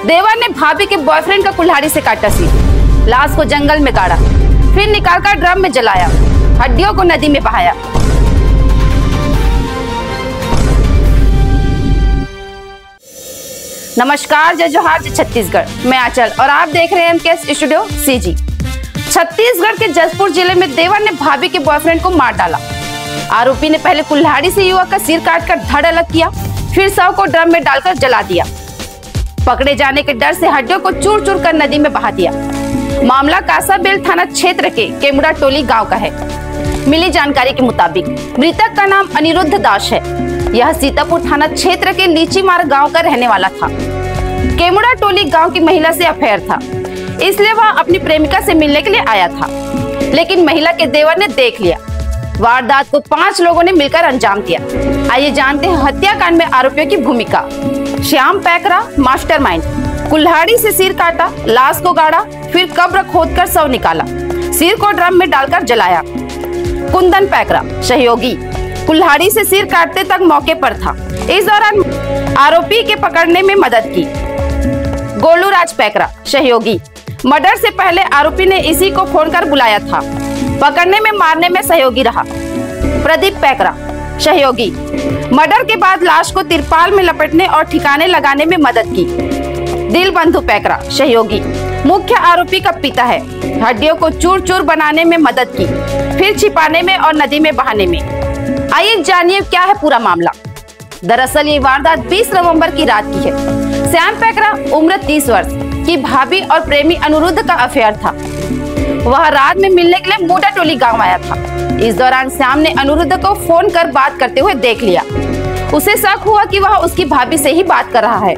देवर ने भाभी के बॉयफ्रेंड का कुल्हाड़ी से काटा सिर, लाश को जंगल में गाड़ा, फिर निकालकर ड्रम में जलाया, हड्डियों को नदी में बहाया। नमस्कार, जय जोहार, जय छत्तीसगढ़। मैं आंचल और आप देख रहे हैं एमकेएस स्टूडियो सीजी। छत्तीसगढ़ के जसपुर जिले में देवर ने भाभी के बॉयफ्रेंड को मार डाला। आरोपी ने पहले कुल्हाड़ी से युवक का सिर काटकर धड़ अलग किया, फिर शव को ड्रम में डालकर जला दिया। पकड़े जाने के डर से हड्डियों को चूर चूर कर नदी में बहा दिया। मामला कासाबेल थाना क्षेत्र के केमुड़ा टोली गांव का है। मिली जानकारी के मुताबिक मृतक का नाम अनिरुद्ध दास है। यह सीतापुर थाना क्षेत्र के लीची मार्ग गांव का रहने वाला था। केमुड़ा टोली गांव की महिला से अफेयर था, इसलिए वह अपनी प्रेमिका से मिलने के लिए आया था, लेकिन महिला के देवर ने देख लिया। वारदात को 5 लोगों ने मिलकर अंजाम दिया। आइए जानते हैं हत्याकांड में आरोपियों की भूमिका। श्याम पैकरा मास्टरमाइंड, कुल्हाड़ी से सिर काटा, लाश को गाड़ा, फिर कब्र खोदकर शव निकाला, सिर को ड्रम में डालकर जलाया। कुंदन पैकरा सहयोगी, कुल्हाड़ी से सिर काटते तक मौके पर था। इस दौरान आरोपी के पकड़ने में मदद की। गोलू राज पैकरा सहयोगी, मर्डर से पहले आरोपी ने इसी को फोन कर बुलाया था, पकड़ने में मारने में सहयोगी रहा। प्रदीप पैकरा सहयोगी, मर्डर के बाद लाश को तिरपाल में लपेटने और ठिकाने लगाने में मदद की। दिल बंधु पैकरा सहयोगी, मुख्य आरोपी का पिता है, हड्डियों को चूर चूर बनाने में मदद की, फिर छिपाने में और नदी में बहाने में। आइए जानिए क्या है पूरा मामला। दरअसल ये वारदात 20 नवंबर की रात की है। श्याम पैकरा उम्र 30 वर्ष की भाभी और प्रेमी अनिरुद्ध का अफेयर था। वह रात में मिलने के लिए मोटा टोली गांव आया था। इस दौरान श्याम ने अनिरुद्ध को फोन कर बात करते हुए देख लिया। उसे शक हुआ कि वह उसकी भाभी से ही बात कर रहा है।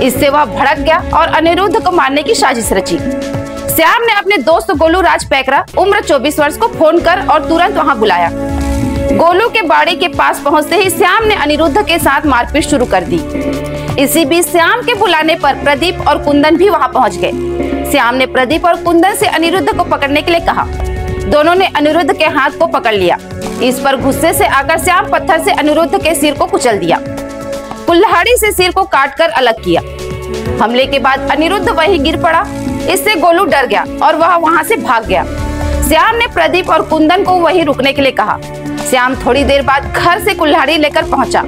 इससे वह भड़क गया और अनिरुद्ध को मारने की साजिश रची। श्याम ने अपने दोस्त गोलू राज पैकरा उम्र 24 वर्ष को फोन कर और तुरंत वहां बुलाया। गोलू के बाड़ी के पास पहुंचते ही श्याम ने अनिरुद्ध के साथ मारपीट शुरू कर दी। इसी बीच श्याम के बुलाने पर प्रदीप और कुंदन भी वहां पहुंच गए। श्याम ने प्रदीप और कुंदन से अनिरुद्ध को पकड़ने के लिए कहा। दोनों ने अनिरुद्ध के हाथ को पकड़ लिया। इस पर गुस्से से आकर श्याम पत्थर से अनिरुद्ध के सिर को कुचल दिया, कुल्हाड़ी से सिर को काटकर अलग किया। हमले के बाद अनिरुद्ध वहीं गिर पड़ा। इससे गोलू डर गया और वह वहां से भाग गया। श्याम ने प्रदीप और कुंदन को वहीं रुकने के लिए कहा। श्याम थोड़ी देर बाद घर से कुल्हाड़ी लेकर पहुंचा।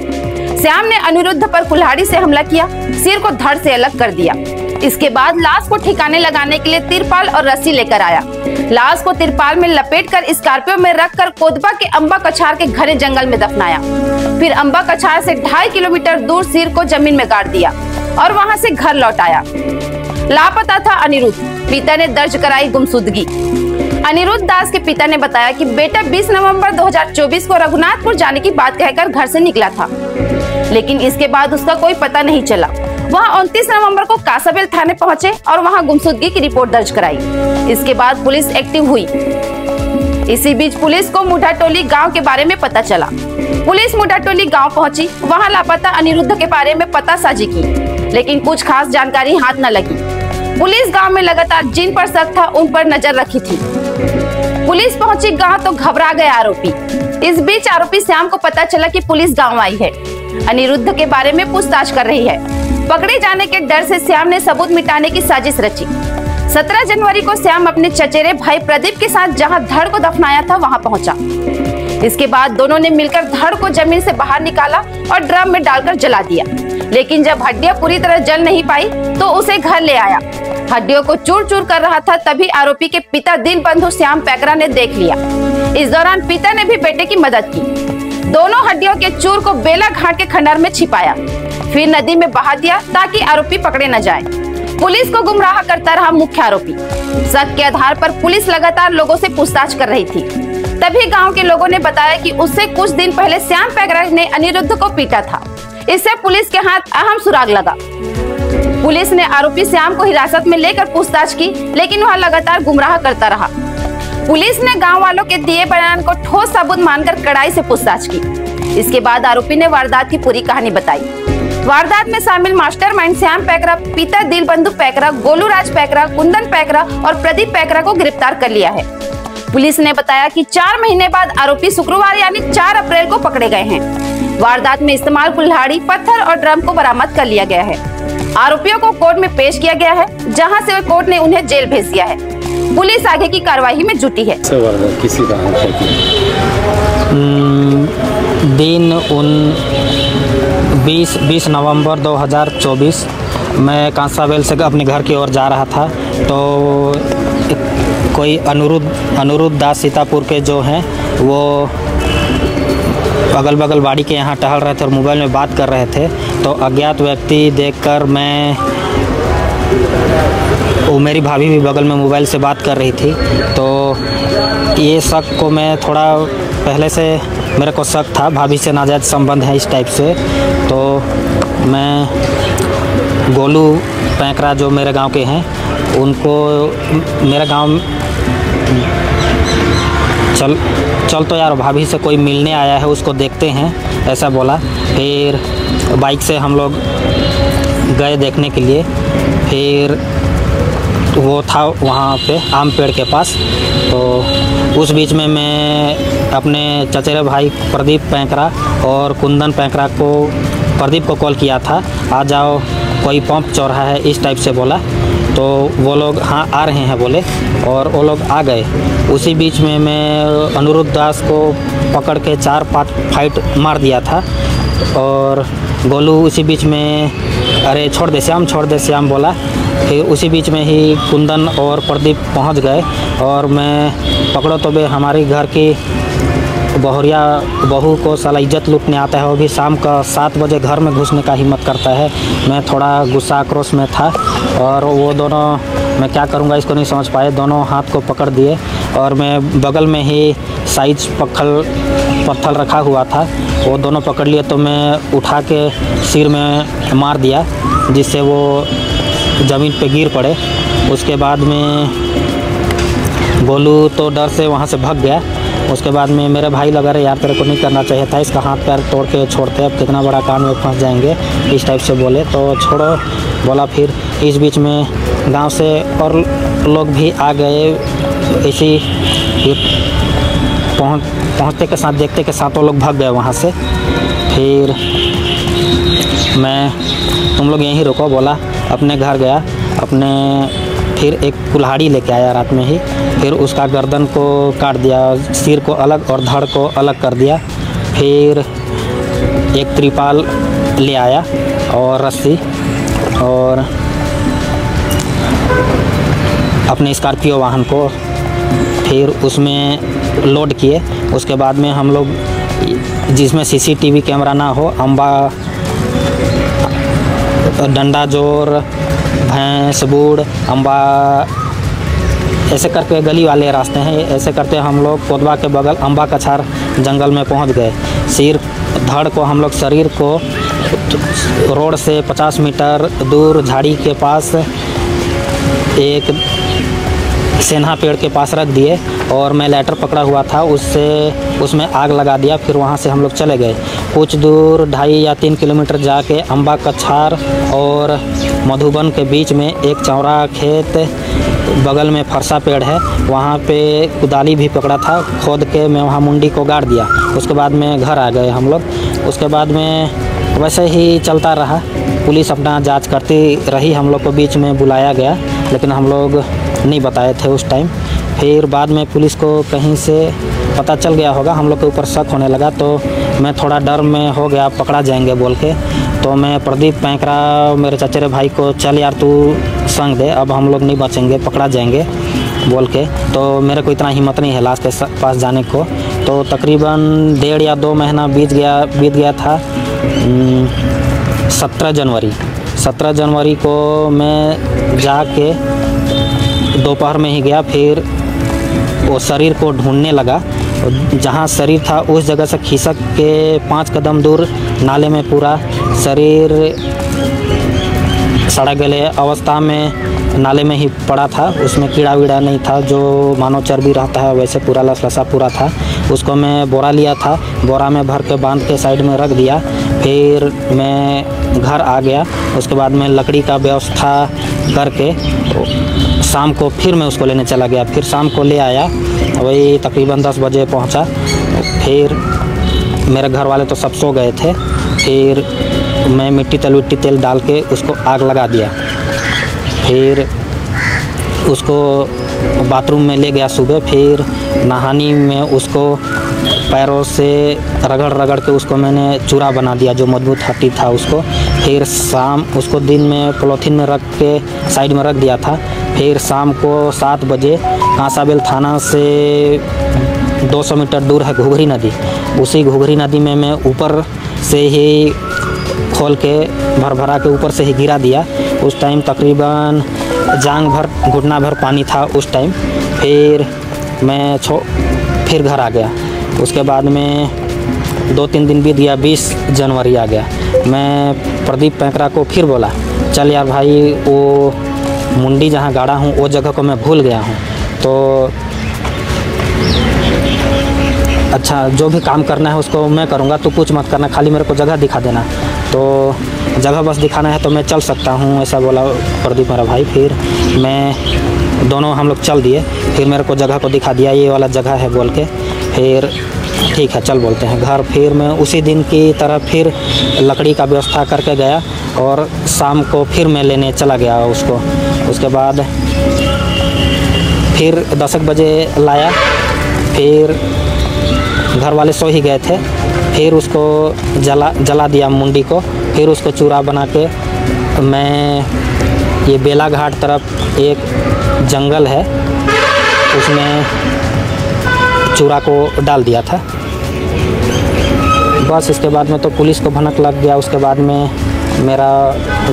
श्याम ने अनिरुद्ध पर कुल्हाड़ी से हमला किया, सिर को धड़ से अलग कर दिया। इसके बाद लाश को ठिकाने लगाने के लिए तिरपाल और रस्सी लेकर आया। लाश को तिरपाल में लपेटकर स्कॉर्पियो में रखकर कोदबा के अंबा कछार के घने जंगल में दफनाया। फिर अंबा कछार से 2.5 किलोमीटर दूर सिर को जमीन में गाड़ दिया और वहां से घर लौट आया। लापता था अनिरुद्ध, पिता ने दर्ज कराई गुमशुदगी। अनिरुद्ध दास के पिता ने बताया कि बेटा 20 नवंबर 2024 को रघुनाथपुर जाने की बात कहकर घर से निकला था, लेकिन इसके बाद उसका कोई पता नहीं चला। वह 29 नवंबर को कासाबेल थाने पहुंचे और वहां गुमशुदगी की रिपोर्ट दर्ज कराई। इसके बाद पुलिस एक्टिव हुई। इसी बीच पुलिस को मुढ़ा टोली गांव के बारे में पता चला। पुलिस मुढ़ा टोली गांव पहुंची, वहां लापता अनिरुद्ध के बारे में पतासाजी की, लेकिन कुछ खास जानकारी हाथ न लगी। पुलिस गांव में लगातार जिन पर शक था उन पर नजर रखी थी। पुलिस पहुंची गांव तो घबरा गए आरोपी। इस बीच आरोपी श्याम को पता चला कि पुलिस गांव आई है, अनिरुद्ध के बारे में पूछताछ कर रही है। पकड़े जाने के डर से श्याम ने सबूत मिटाने की साजिश रची। 17 जनवरी को श्याम अपने चचेरे भाई प्रदीप के साथ जहां धड़ को दफनाया था वहां पहुंचा। इसके बाद दोनों ने मिलकर धड़ को जमीन से बाहर निकाला और ड्रम में डालकर जला दिया। लेकिन जब हड्डियां पूरी तरह जल नहीं पाई तो उसे घर ले आया। हड्डियों को चूर चूर कर रहा था, तभी आरोपी के पिता दिल बंधु श्याम पैकरा ने देख लिया। इस दौरान पिता ने भी बेटे की मदद की। दोनों हड्डियों के चूर को बेला घाट के खंडर में छिपाया, फिर नदी में बहा दिया ताकि आरोपी पकड़े न जाए। पुलिस को गुमराह करता रहा मुख्य आरोपी। शक के आधार पर पुलिस लगातार लोगों से पूछताछ कर रही थी। तभी गांव के लोगों ने बताया कि उससे कुछ दिन पहले श्याम पैकरा ने अनिरुद्ध को पीटा था। इससे पुलिस के हाथ अहम सुराग लगा। पुलिस ने आरोपी श्याम को हिरासत में लेकर पूछताछ की, लेकिन वह लगातार गुमराह करता रहा। पुलिस ने गांव वालों के दिए बयान को ठोस सबूत मानकर कड़ाई से पूछताछ की। इसके बाद आरोपी ने वारदात की पूरी कहानी बताई। वारदात में शामिल मास्टरमाइंड श्याम पैकरा, पिता दिल बंधु पैकरा, गोलू राज पैकरा, कुंदन पैकरा और प्रदीप पैकरा को गिरफ्तार कर लिया है। पुलिस ने बताया कि 4 महीने बाद आरोपी शुक्रवार यानी 4 अप्रैल को पकड़े गए हैं। वारदात में इस्तेमाल कुल्हाड़ी, पत्थर और ड्रम को बरामद कर लिया गया है। आरोपियों को कोर्ट में पेश किया गया है, जहां से कोर्ट ने उन्हें जेल भेज दिया है। पुलिस आगे की कार्रवाई में जुटी है। किसी का दिन 20 नवंबर 2024 मैं कांसाबेल से अपने घर की ओर जा रहा था, तो कोई अनिरुद्ध दास सीतापुर के जो हैं वो अगल बगल बाड़ी के यहाँ टहल रहे थे और मोबाइल में बात कर रहे थे। तो अज्ञात व्यक्ति देखकर वो मेरी भाभी भी बगल में मोबाइल से बात कर रही थी, तो ये शक को मैं थोड़ा पहले से मेरे को शक था, भाभी से नाजायज़ संबंध है इस टाइप से। तो मैं गोलू पैंकरा जो मेरे गांव के हैं उनको मेरे गांव चल तो यार भाभी से कोई मिलने आया है, उसको देखते हैं, ऐसा बोला। फिर बाइक से हम लोग गए देखने के लिए। फिर वो था वहाँ पे आम पेड़ के पास। तो उस बीच में मैं अपने चचेरे भाई प्रदीप पैंकरा और कुंदन पैंकरा को प्रदीप को कॉल किया था, आ जाओ कोई पंप चौराहा है, इस टाइप से बोला। तो वो लोग हाँ आ रहे हैं बोले और वो लोग आ गए। उसी बीच में मैं अनिरुद्ध दास को पकड़ के 4-5 फाइट मार दिया था और गोलू उसी बीच में अरे छोड़ दे श्याम बोला। फिर उसी बीच में ही कुंदन और प्रदीप पहुंच गए और मैं पकड़ो तो बे हमारी घर की बहुरिया बहू को साला इज्जत लूटने आता है, वो भी शाम का 7 बजे घर में घुसने का हिम्मत करता है। मैं थोड़ा गुस्सा आक्रोश में था और वो दोनों मैं क्या करूँगा इसको नहीं समझ पाए, दोनों हाथ को पकड़ दिए और मैं बगल में ही साइज पत्थर रखा हुआ था, वो दोनों पकड़ लिए। तो मैं उठा के सिर में मार दिया जिससे वो ज़मीन पे गिर पड़े। उसके बाद में गोलू तो डर से वहाँ से भाग गया। उसके बाद में मेरे भाई लगा रहे यार तेरे को नहीं करना चाहिए था, इसका हाथ पैर तोड़ के छोड़ते, अब कितना बड़ा काम में फंस जाएंगे, इस टाइप से बोले। तो छोड़ो बोला। फिर इस बीच में गांव से और लोग भी आ गए। इसी पहुँचते के साथ देखते के साथ वो लोग भाग गए वहाँ से। फिर मैं तुम लोग यहीं रुको बोला, अपने घर गया। फिर एक कुल्हाड़ी लेके आया रात में ही, फिर उसका गर्दन को काट दिया, सिर को अलग और धड़ को अलग कर दिया। फिर एक त्रिपाल ले आया और रस्सी और अपने स्कॉर्पियो वाहन को फिर उसमें लोड किए। उसके बाद में हम लोग जिसमें सीसीटीवी कैमरा ना हो, अम्बा डंडा जोर भैंस बूढ़ अम्बा ऐसे करके गली वाले रास्ते हैं, ऐसे करते हम लोग कोतवा के बगल अम्बा कछार जंगल में पहुंच गए। सिर धड़ को हम लोग शरीर को रोड से 50 मीटर दूर झाड़ी के पास एक सेन्हा पेड़ के पास रख दिए और मैं लाइटर पकड़ा हुआ था, उसमें आग लगा दिया। फिर वहाँ से हम लोग चले गए। कुछ दूर 2.5 या 3 किलोमीटर जाके अम्बा कछार और मधुबन के बीच में एक चौरा खेत बगल में फरसा पेड़ है, वहाँ पे कुदाली भी पकड़ा था, खोद के मैं वहाँ मुंडी को गाड़ दिया। उसके बाद में घर आ गए हम लोग। उसके बाद में वैसे ही चलता रहा, पुलिस अपना जांच करती रही। हम लोग को बीच में बुलाया गया लेकिन हम लोग नहीं बताए थे उस टाइम। फिर बाद में पुलिस को कहीं से पता चल गया होगा, हम लोग के ऊपर शक होने लगा, तो मैं थोड़ा डर में हो गया, पकड़ा जाएंगे बोल के। तो मैं प्रदीप पैंकरा मेरे चचेरे भाई को चल यार तू संग दे, अब हम लोग नहीं बचेंगे, पकड़ा जाएंगे बोल के। तो मेरे को इतना हिम्मत नहीं है लाश के पास जाने को। तो तकरीबन 1.5 या 2 महीना बीत गया था। 17 जनवरी को मैं जाके दोपहर में ही गया। फिर वो शरीर को ढूंढने लगा, जहाँ शरीर था उस जगह से खिसक के 5 कदम दूर नाले में पूरा शरीर सड़ा गले अवस्था में नाले में ही पड़ा था। उसमें कीड़ा वीड़ा नहीं था, जो मानव चर्बी रहता है वैसे पूरा लसलसा पूरा था। उसको मैं बोरा लिया था, बोरा में भर के बांध के साइड में रख दिया। फिर मैं घर आ गया। उसके बाद मैं लकड़ी का व्यवस्था करके शाम को फिर मैं उसको लेने चला गया। फिर शाम को ले आया, वही तकरीबन 10 बजे पहुंचा। फिर मेरे घर वाले तो सब सो गए थे। फिर मैं मिट्टी तेल डाल के उसको आग लगा दिया। फिर उसको बाथरूम में ले गया सुबह। फिर नहानी में उसको पैरों से रगड़ के उसको मैंने चूरा बना दिया, जो मजबूत हड्डी था उसको। फिर शाम उसको दिन में पॉलीथीन में रख के साइड में रख दिया था। फिर शाम को 7 बजे कांसाबेल थाना से 200 मीटर दूर है घुघरी नदी। उसी घुघरी नदी में मैं ऊपर से ही खोल के भरा के ऊपर से ही गिरा दिया। उस टाइम तकरीबन जांग भर घुटना भर पानी था उस टाइम। फिर मैं फिर घर आ गया। उसके बाद में 2-3 दिन बीत गया, 20 जनवरी आ गया। मैं प्रदीप पैंकरा को फिर बोला, चल यार भाई, वो मुंडी जहाँ गाड़ा हूँ वो जगह को मैं भूल गया हूँ, तो अच्छा जो भी काम करना है उसको मैं करूँगा, तो कुछ मत करना, खाली मेरे को जगह दिखा देना। तो जगह बस दिखाना है तो मैं चल सकता हूँ, ऐसा बोला प्रदीप मेरा भाई। फिर मैं दोनों हम लोग चल दिए। फिर मेरे को जगह को दिखा दिया, ये वाला जगह है बोल के। फिर ठीक है चल बोलते हैं घर। फिर मैं उसी दिन की तरह फिर लकड़ी का व्यवस्था करके गया और शाम को फिर मैं लेने चला गया उसको। उसके बाद फिर 10 बजे लाया। फिर घर वाले सो ही गए थे। फिर उसको जला दिया मुंडी को। फिर उसको चूरा बना के मैं ये बेला घाट तरफ एक जंगल है उसमें चूरा को डाल दिया था। बस इसके बाद में तो पुलिस को भनक लग गया। उसके बाद में मेरा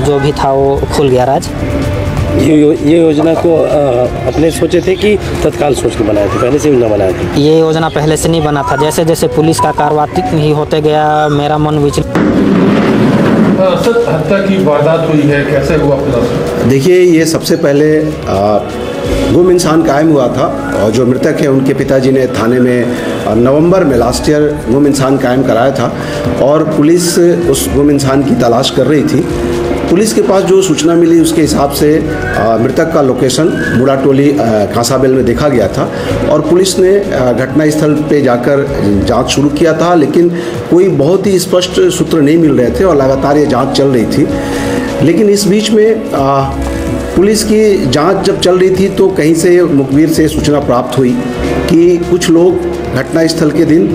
जो भी था वो खुल गया राज। ये योजना को अपने सोचे थे कि तत्काल सोच के बनाए थे, पहले से योजना बनाए थे? ये योजना पहले से नहीं बना था। जैसे जैसे पुलिस का कार्रवाई ही होते गया मेरा मन विचलित। सर, हत्या की वारदात हुई है, कैसे हुआ पूरा? देखिए, ये सबसे पहले गुम इंसान कायम हुआ था और जो मृतक है उनके पिताजी ने थाने में नवंबर में लास्ट ईयर गुम इंसान कायम कराया था और पुलिस उस गुम इंसान की तलाश कर रही थी। पुलिस के पास जो सूचना मिली उसके हिसाब से मृतक का लोकेशन मुड़ाटोली कांसाबेल में देखा गया था और पुलिस ने घटनास्थल पे जाकर जांच शुरू किया था, लेकिन कोई बहुत ही स्पष्ट सूत्र नहीं मिल रहे थे और लगातार ये जांच चल रही थी। लेकिन इस बीच में पुलिस की जांच जब चल रही थी तो कहीं से मुखबिर से सूचना प्राप्त हुई कि कुछ लोग घटनास्थल के दिन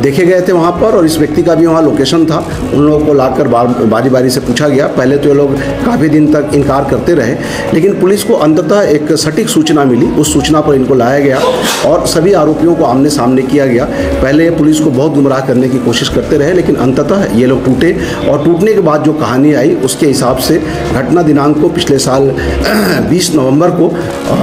देखे गए थे वहाँ पर और इस व्यक्ति का भी वहाँ लोकेशन था। उन लोगों को लाकर बारी बारी से पूछा गया। पहले तो ये लोग काफ़ी दिन तक इनकार करते रहे, लेकिन पुलिस को अंततः एक सटीक सूचना मिली। उस सूचना पर इनको लाया गया और सभी आरोपियों को आमने सामने किया गया। पहले पुलिस को बहुत गुमराह करने की कोशिश करते रहे, लेकिन अंततः ये लोग टूटे और टूटने के बाद जो कहानी आई उसके हिसाब से घटना दिनांक को पिछले साल 20 नवंबर को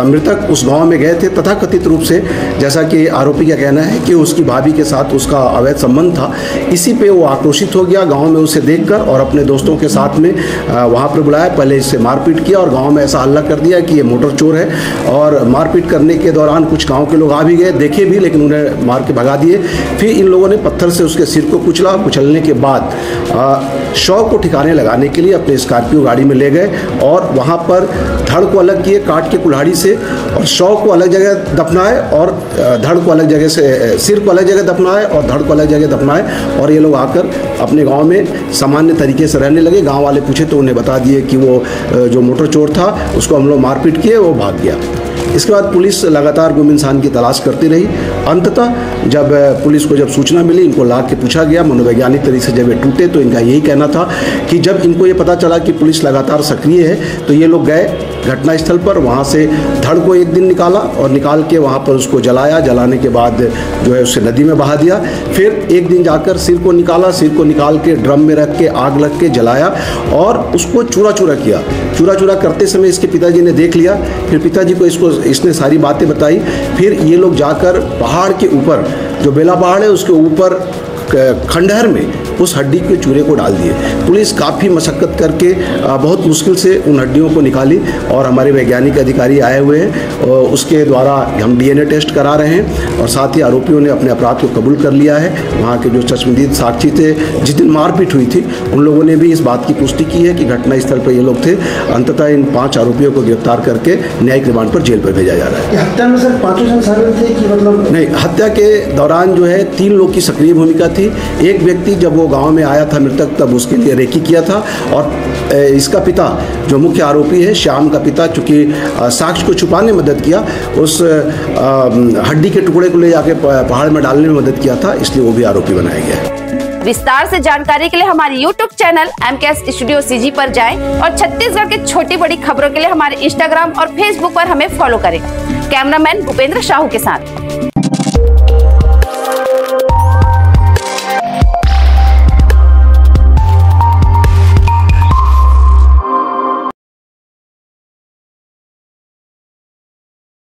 मृतक उस गाँव में गए थे। तथाकथित रूप से जैसा कि आरोपी का कहना है कि उसकी भाभी के साथ उसका अवैध संबंध था, इसी पे वो आक्रोशित हो गया गांव में उसे देखकर और अपने दोस्तों के साथ में वहां पर बुलाया। पहले इससे मारपीट किया और गांव में ऐसा हल्ला कर दिया कि ये मोटर चोर है और मारपीट करने के दौरान कुछ गांव के लोग आ भी गए, देखे भी, लेकिन उन्हें मार के भगा दिए। फिर इन लोगों ने पत्थर से उसके सिर को कुचला। कुचलने के बाद शव को ठिकाने लगाने के लिए अपने स्कॉर्पियो गाड़ी में ले गए और वहाँ पर धड़ को अलग किए काट के कुल्हाड़ी से और शव को अलग जगह दफनाए और धड़ को अलग जगह से, सिर को अलग जगह दफनाए और धड़ को अलग जगह दफनाए और ये लोग आकर अपने गांव में सामान्य तरीके से रहने लगे। गांव वाले पूछे तो उन्हें बता दिए कि वो जो मोटर चोर था उसको हम लोग मारपीट किए, वो भाग गया। इसके बाद पुलिस लगातार गुम इंसान की तलाश करती रही। अंततः जब पुलिस को जब सूचना मिली, इनको ला के पूछा गया मनोवैज्ञानिक तरीके से, जब ये टूटे तो इनका यही कहना था कि जब इनको ये पता चला कि पुलिस लगातार सक्रिय है तो ये लोग गए घटनास्थल पर। वहाँ से धड़ को एक दिन निकाला और निकाल के वहाँ पर उसको जलाया। जलाने के बाद जो है उसे नदी में बहा दिया। फिर एक दिन जाकर सिर को निकाला, सिर को निकाल के ड्रम में रख के आग लग के जलाया और उसको चूरा चूरा किया। चूरा चूरा करते समय इसके पिताजी ने देख लिया। फिर पिताजी को इसने सारी बातें बताई। फिर ये लोग जाकर पहाड़ के ऊपर, जो बेला पहाड़ है उसके ऊपर खंडहर में उस हड्डी के चूरे को डाल दिए। पुलिस काफ़ी मशक्क़त करके बहुत मुश्किल से उन हड्डियों को निकाली और हमारे वैज्ञानिक अधिकारी आए हुए हैं और उसके द्वारा हम DNA टेस्ट करा रहे हैं और साथ ही आरोपियों ने अपने अपराध को कबूल कर लिया है। वहाँ के जो चश्मदीद साक्षी थे, जिस दिन मारपीट हुई थी, उन लोगों ने भी इस बात की पुष्टि की है कि घटना स्थल पर ये लोग थे। अंततः इन 5 आरोपियों को गिरफ्तार करके न्यायिक रिमांड पर जेल पर भेजा जा रहा है। हत्या में सर 5 जन शामिल थे कि मतलब नहीं, हत्या के दौरान जो है 3 लोग की सक्रिय भूमिका थी। एक व्यक्ति जब वो गांव में आया था मृतक, तब उसके लिए रेकी किया था और इसका पिता जो मुख्य आरोपी है, श्याम का पिता, चूंकि साक्ष्य को छुपाने में मदद किया, उस हड्डी के टुकड़े को ले जाके पहाड़ में डालने में मदद किया था, इसलिए वो भी आरोपी बनाया गया है। विस्तार से जानकारी के लिए हमारे YouTube channel MKS studio CG पर जाएं और छत्तीसगढ़ की छोटी बड़ी खबरों के लिए हमारे Instagram और Facebook पर हमें फॉलो करें। कैमरामैन भूपेंद्र साहू के साथ।